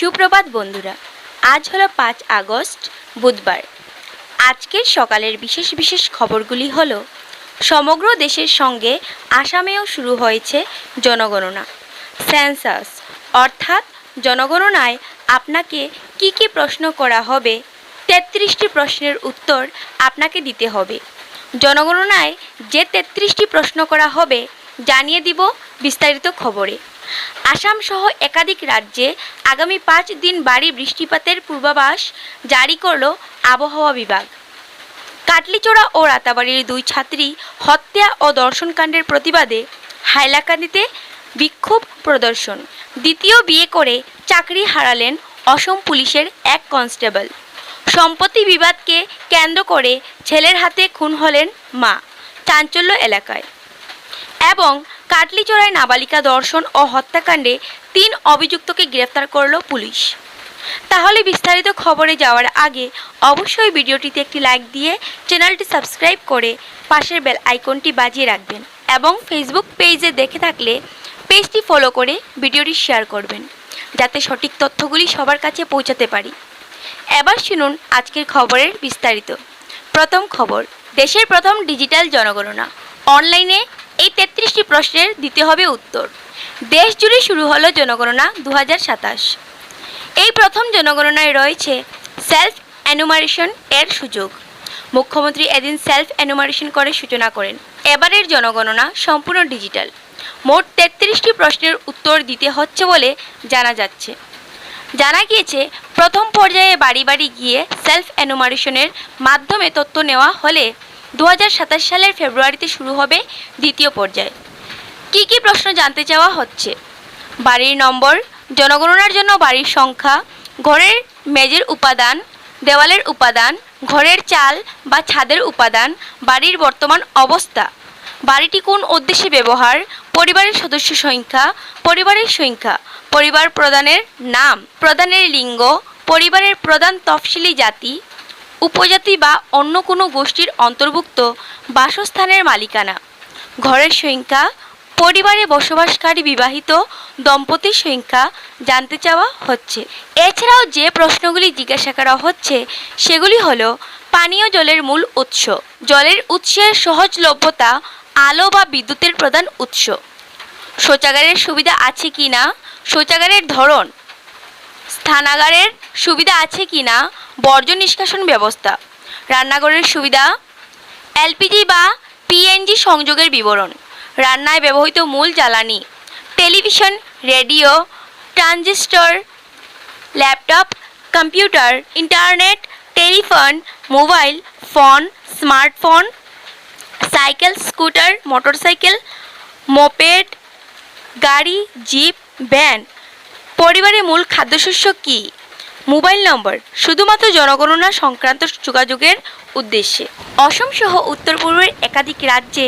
সুপ্রভাত বন্ধুরা, আজ হলো 5 আগস্ট বুধবার। আজকের সকালের বিশেষ বিশেষ খবরগুলি হলো, সমগ্র দেশের সঙ্গে আসামেও শুরু হয়েছে জনগণনা। সেন্সাস অর্থাৎ জনগণনায় আপনাকে কি প্রশ্ন করা হবে, 33টি প্রশ্নের উত্তর আপনাকে দিতে হবে। জনগণনায় যে 33টি প্রশ্ন করা হবে জানিয়ে দিব বিস্তারিত খবরে। আসাম সহ একাধিক রাজ্যে আগামী 5 দিন ভারী বৃষ্টিপাতের পূর্বাভাস জারি করল আবহাওয়া বিভাগ। কাটলিচড়া ও রাতাবাড়ির 2 ছাত্রী হত্যা ও ধর্ষণকাণ্ডের প্রতিবাদে হাইলাকান্দিতে বিক্ষোভ প্রদর্শন। দ্বিতীয় বিয়ে করে চাকরি হারালেন অসম পুলিশের এক কনস্টেবল। সম্পত্তি বিবাদকে কেন্দ্র করে ছেলের হাতে খুন হলেন মা, চাঞ্চল্য এলাকায়। এবং কাটলিচড়ায় নাবালিকা ধর্ষণ ও হত্যাকাণ্ডে 3 অভিযুক্তকে গ্রেফতার করল পুলিশ। তাহলে বিস্তারিত খবরে যাওয়ার আগে অবশ্যই ভিডিওটিতে একটি লাইক দিয়ে চ্যানেলটি সাবস্ক্রাইব করে পাশের বেল আইকনটি বাজিয়ে রাখবেন এবং ফেসবুক পেজে দেখে থাকলে পেজটি ফলো করে ভিডিওটি শেয়ার করবেন, যাতে সঠিক তথ্যগুলি সবার কাছে পৌঁছাতে পারি। এবার শুনুন আজকের খবরের বিস্তারিত। প্রথম খবর, দেশের প্রথম ডিজিটাল জনগণনা। অনলাইনে এই 33টি প্রশ্নের দিতে হবে উত্তর। দেশ জুড়ে শুরু হলো জনগণনা 2027। এই প্রথম জনগণনায় রয়েছে সেলফ এনুমারেশন এর সুযোগ। মুখ্যমন্ত্রী এদিন সেলফ এনুমারেশন করে সূচনা করেন। এবারের জনগণনা সম্পূর্ণ ডিজিটাল। মোট 33টি প্রশ্নের উত্তর দিতে হচ্ছে বলে জানা যাচ্ছে। জানা গিয়েছে, প্রথম পর্যায়ে বাড়ি বাড়ি গিয়ে সেলফ এনুমারেশনের মাধ্যমে তথ্য নেওয়া হলে 2027 সালের ফেব্রুয়ারিতে শুরু হবে দ্বিতীয় পর্যায়। কি প্রশ্ন জানতে চাওয়া হচ্ছে? বাড়ির নম্বর, জনগণনার জন্য বাড়ির সংখ্যা, ঘরের মেঝের উপাদান, দেওয়ালের উপাদান, ঘরের চাল বা ছাদের উপাদান, বাড়ির বর্তমান অবস্থা, বাড়িটি কোন উদ্দেশ্যে ব্যবহার, পরিবারের সদস্য সংখ্যা, পরিবারের সংখ্যা, পরিবার প্রধানের নাম, প্রধানের লিঙ্গ, পরিবারের প্রধান তফসিলি জাতি, উপজাতি বা অন্য কোনো গোষ্ঠীর অন্তর্ভুক্ত, বাসস্থানের মালিকানা, ঘরের সংখ্যা, পরিবারে বসবাসকারী বিবাহিত দম্পতির সংখ্যা জানতে চাওয়া হচ্ছে। এছাড়াও যে প্রশ্নগুলি জিজ্ঞাসা করা হচ্ছে সেগুলি হলো, পানীয় জলের মূল উৎস, জলের উৎসের সহজলভ্যতা, আলো বা বিদ্যুতের প্রধান উৎস, শৌচাগারের সুবিধা আছে কি না, শৌচাগারের ধরন, স্নানাগারের সুবিধা আছে কি না, বর্জ্য নিষ্কাশন ব্যবস্থা, রান্নাঘরের সুবিধা, এলপিজি বা পিএনজি সংযোগের বিবরণ, রান্নায় ব্যবহৃত মূল জ্বালানি, television, radio, transistor, laptop, computer, internet, telephone, mobile phone, smartphone, cycle, scooter, motorcycle, moped, গাড়ি, জিপ, ভ্যান, পরিবারের মূল খাদ্যশস্য কী, মোবাইল নম্বর, শুধুমাত্র জনগণনা সংক্রান্ত যোগাযোগের উদ্দেশ্যে। অসম সহ উত্তর পূর্বের একাধিক রাজ্যে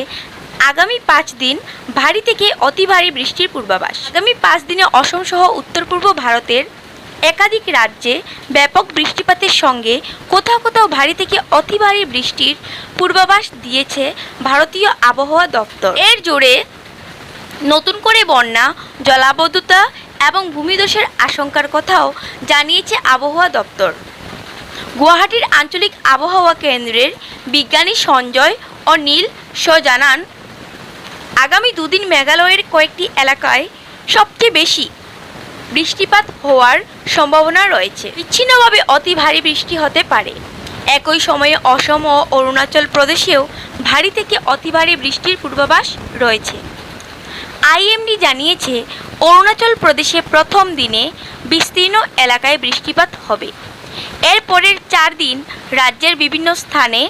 আগামী 5 দিন ভারী থেকে অতি ভারী বৃষ্টির পূর্বাভাস। আগামী 5 দিনে অসম সহ উত্তর পূর্ব ভারতের একাধিক রাজ্যে ব্যাপক বৃষ্টিপাতের সঙ্গে কোথাও কোথাও ভারী থেকে অতি ভারী বৃষ্টির পূর্বাভাস দিয়েছে ভারতীয় আবহাওয়া দপ্তর। এর জোরে নতুন করে বন্যা, জলাবদ্ধতা এবং ভূমিধসের আশঙ্কার কথাও জানিয়েছে আবহাওয়া দপ্তর। গুয়াহাটির আঞ্চলিক আবহাওয়া কেন্দ্রের বিজ্ঞানী সঞ্জয় ও নীল জানান, আগামী 2 দিন মেঘালয়ের কয়েকটি এলাকায় সবচেয়ে বেশি বৃষ্টিপাত হওয়ার সম্ভাবনা রয়েছে। বিচ্ছিন্নভাবে অতি ভারী বৃষ্টি হতে পারে। একই সময়ে অসম ও অরুণাচল প্রদেশেও ভারী থেকে অতি ভারী বৃষ্টির পূর্বাভাস রয়েছে। আইএমডি জানিয়েছে, অরুণাচল প্রদেশে প্রথম দিনে বিস্তীর্ণ এলাকায় বৃষ্টিপাত হবে। এর পরের 4 দিন রাজ্যের বিভিন্ন স্থানে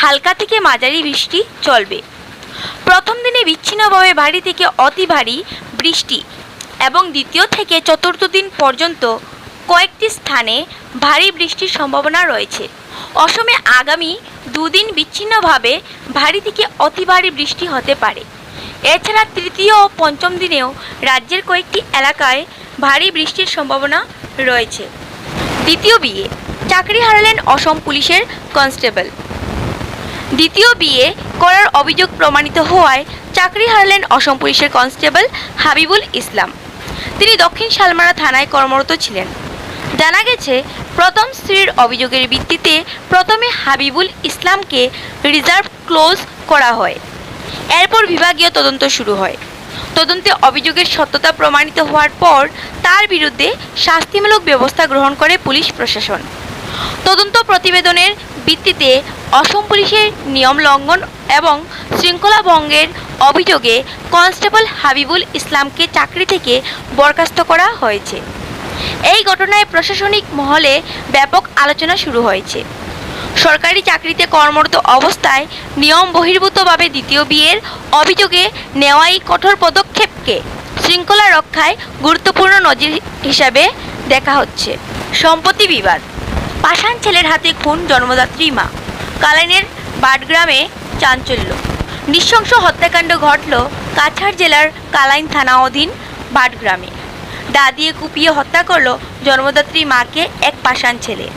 হালকা থেকে মাঝারি বৃষ্টি চলবে। প্রথম দিনে বিচ্ছিন্নভাবে ভারী থেকে অতি ভারী বৃষ্টি এবং দ্বিতীয় থেকে চতুর্থ দিন পর্যন্ত কয়েকটি স্থানে ভারী বৃষ্টির সম্ভাবনা রয়েছে। অসমে আগামী 2 দিন বিচ্ছিন্নভাবে ভারী থেকে অতি ভারী বৃষ্টি হতে পারে। এছাড়া তৃতীয় ও পঞ্চম দিনেও রাজ্যের কয়েকটি এলাকায় ভারী বৃষ্টির সম্ভাবনা রয়েছে। দ্বিতীয় বিয়ে, চাকরি হারালেন অসম পুলিশের কনস্টেবল। দ্বিতীয় বিয়ে করার অভিযোগ প্রমাণিত হওয়ায় চাকরি হারালেন অসম পুলিশের কনস্টেবল হাবিবুল ইসলাম। তিনি দক্ষিণ শালমারা থানায় কর্মরত ছিলেন। জানা গেছে, প্রথম স্ত্রীর অভিযোগের ভিত্তিতে প্রথমে হাবিবুল ইসলামকে রিজার্ভ ক্লোজ করা হয়। এরপর বিভাগীয় তদন্ত শুরু হয়। তদন্তে অভিযোগের সত্যতা প্রমাণিত হওয়ার পর তার বিরুদ্ধে শাস্তিমূলক ব্যবস্থা গ্রহণ করে পুলিশ প্রশাসন। তদন্ত প্রতিবেদনের ভিত্তিতে অসম পুলিশের নিয়ম লঙ্ঘন এবং শৃঙ্খলা ভঙ্গের অভিযোগে কনস্টেবল হাবিবুল ইসলামকে চাকরি থেকে বরখাস্ত করা হয়েছে। এই ঘটনায় প্রশাসনিক মহলে ব্যাপক আলোচনা শুরু হয়েছে। সরকারি চাকরিতে কর্মরত অবস্থায় নিয়ম বহির্ভূতভাবে দ্বিতীয় বিয়ের অভিযোগে নেওয়া এই কঠোর পদক্ষেপকে শৃঙ্খলা রক্ষায় গুরুত্বপূর্ণ নজির হিসাবে দেখা হচ্ছে। সম্পত্তি বিবাদ, পাষাণ ছেলের হাতে খুন জন্মদাত্রী মা। কালাইনের বাডগ্রামে চাঞ্চল্য, নৃশংস হত্যাকাণ্ড ঘটল কাছাড় জেলার কালাইন থানা অধীন বাডগ্রামে। দা দিয়ে কুপিয়ে হত্যা করল জন্মদাত্রী মাকে এক পাষাণ ছেলে।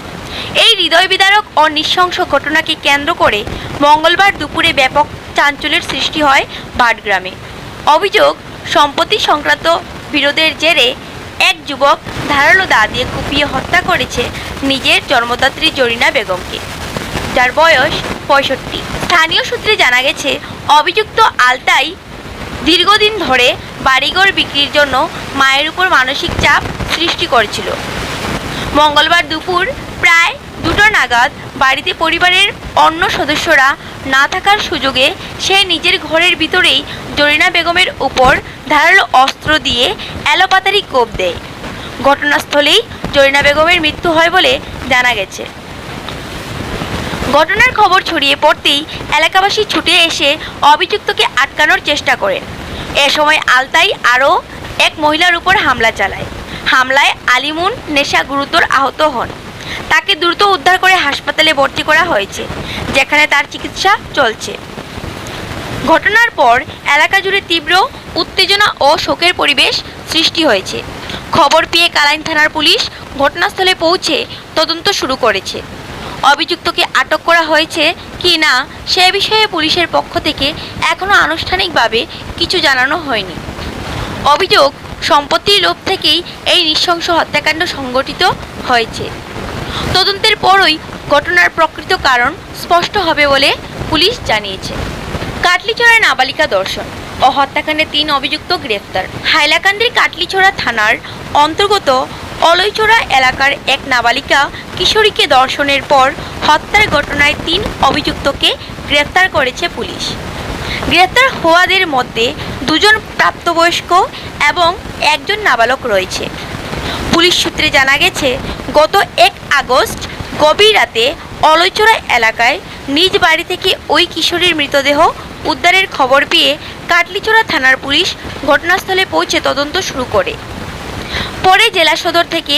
এই হৃদয় বিদারক ও নৃশংস ঘটনাকে কেন্দ্র করে মঙ্গলবার দুপুরে ব্যাপক চাঞ্চল্যের সৃষ্টি হয় বাডগ্রামে। অভিযোগ, সম্পত্তি সংক্রান্ত বিরোধের জেরে এক যুবক ধারালো দা দিয়ে কুপিয়ে হত্যা করেছে নিজের জন্মদাত্রী জরিনা বেগমকে, যার বয়স 65। স্থানীয় সূত্রে জানা গেছে, অভিযুক্ত আলতাই দীর্ঘদিন ধরে বাড়িঘর বিক্রির জন্য মায়ের উপর মানসিক চাপ সৃষ্টি করেছিল। মঙ্গলবার দুপুর প্রায় 2টা নাগাদ বাড়িতে পরিবারের অন্য সদস্যরা না থাকার সুযোগে সে নিজের ঘরের ভিতরেই জরিনা বেগমের উপর ধারালো অস্ত্র দিয়ে এলোপাতাড়ি কোপ দেয়। ঘটনাস্থলেই জরিনা বেগমের মৃত্যু হয় বলে জানা গেছে। ঘটনার খবর ছড়িয়ে পড়তেই এলাকাবাসী ছুটে এসে অভিযুক্তকে আটকানোর চেষ্টা করেন। এ সময় আলতাই আরও এক মহিলার উপর হামলা চালায়। হামলায় আলিমুন নেশা গুরুতর আহত হন। তাকে দ্রুত উদ্ধার করে হাসপাতালে ভর্তি করা হয়েছে, যেখানে তার চিকিৎসা চলছে। ঘটনার পর এলাকা জুড়ে তীব্র উত্তেজনা ও শোকের পরিবেশ সৃষ্টি হয়েছে। খবর পেয়ে কালাইন থানার পুলিশ ঘটনাস্থলে পৌঁছে তদন্ত শুরু করেছে। অভিযুক্তকে আটক করা হয়েছে কি না সে বিষয়ে পুলিশের পক্ষ থেকে এখনও আনুষ্ঠানিকভাবে কিছু জানানো হয়নি। অভিযোগ, সম্পত্তির লোভ থেকেই এই নৃশংস হত্যাকাণ্ড সংঘটিত হয়েছে। তদন্তের পরই ঘটনার প্রকৃত কারণ স্পষ্ট হবে বলে পুলিশ জানিয়েছে। কাটলিছড়ায় নাবালিকা ধর্ষণ ও হত্যাকাণ্ডে 3 অভিযুক্ত গ্রেফতার। হাইলাকান্দির কাটলিছড়া থানার অন্তর্গত অলইছড়া এলাকার এক নাবালিকা কিশোরীকে ধর্ষণের পর হত্যার ঘটনায় 3 অভিযুক্তকে গ্রেফতার করেছে পুলিশ। গ্রেফতার হওয়াদের মধ্যে 2 জন প্রাপ্তবয়স্ক এবং 1 জন নাবালক রয়েছে। পুলিশ সূত্রে জানা গেছে, গত 1 আগস্ট গভীর রাতে অলইছড়া এলাকায় নিজ বাড়ি থেকে ওই কিশোরীর মৃতদেহ উদ্ধারের খবর পেয়ে কাটলিছড়া থানার পুলিশ ঘটনাস্থলে পৌঁছে তদন্ত শুরু করে। পরে জেলা সদর থেকে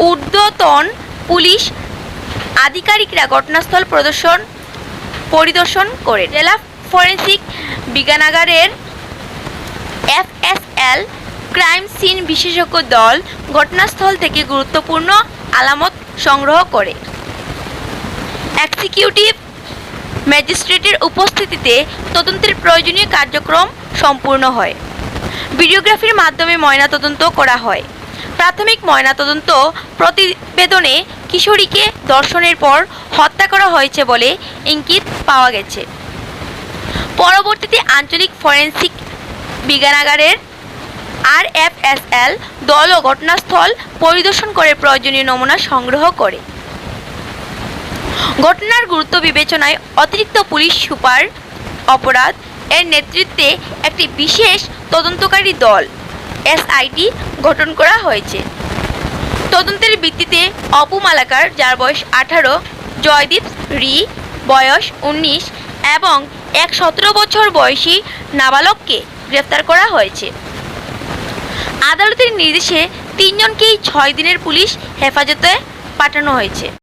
ঊর্ধ্বতন পুলিশ আধিকারিকরা ঘটনাস্থল পরিদর্শন করেন। জেলা ফরেন্সিক বিজ্ঞানাগারের FSL ক্রাইম সিন বিশেষজ্ঞ দল ঘটনাস্থল থেকে গুরুত্বপূর্ণ আলামত সংগ্রহ করে। এক্সিকিউটিভ ম্যাজিস্ট্রেটের উপস্থিতিতে তদন্তের প্রয়োজনীয় কার্যক্রম সম্পূর্ণ হয়। ভিডিওগ্রাফির মাধ্যমে ময়নাতদন্ত করা হয়। প্রাথমিক ময়নাতদন্ত প্রতিবেদনে কিশোরীকে ধর্ষণের পর হত্যা করা হয়েছে বলে ইঙ্গিত পাওয়া গেছে। পরবর্তীতে আঞ্চলিক ফরেন্সিক বিজ্ঞানাগারের RFSL দলও ঘটনাস্থল পরিদর্শন করে প্রয়োজনীয় নমুনা সংগ্রহ করে। ঘটনার গুরুত্ব বিবেচনায় অতিরিক্ত পুলিশ সুপার অপরাধ এর নেতৃত্বে একটি বিশেষ তদন্তকারী দল SIT গঠন করা হয়েছে। তদন্তের ভিত্তিতে অপু মালাকার, যার বয়স 18, জয়দীপ রি বয়স 19 এবং এক 17 বছর বয়সী নাবালককে গ্রেফতার করা হয়েছে। আদালতের নির্দেশে 3 জনকেই 6 দিনের পুলিশ হেফাজতে পাঠানো হয়েছে।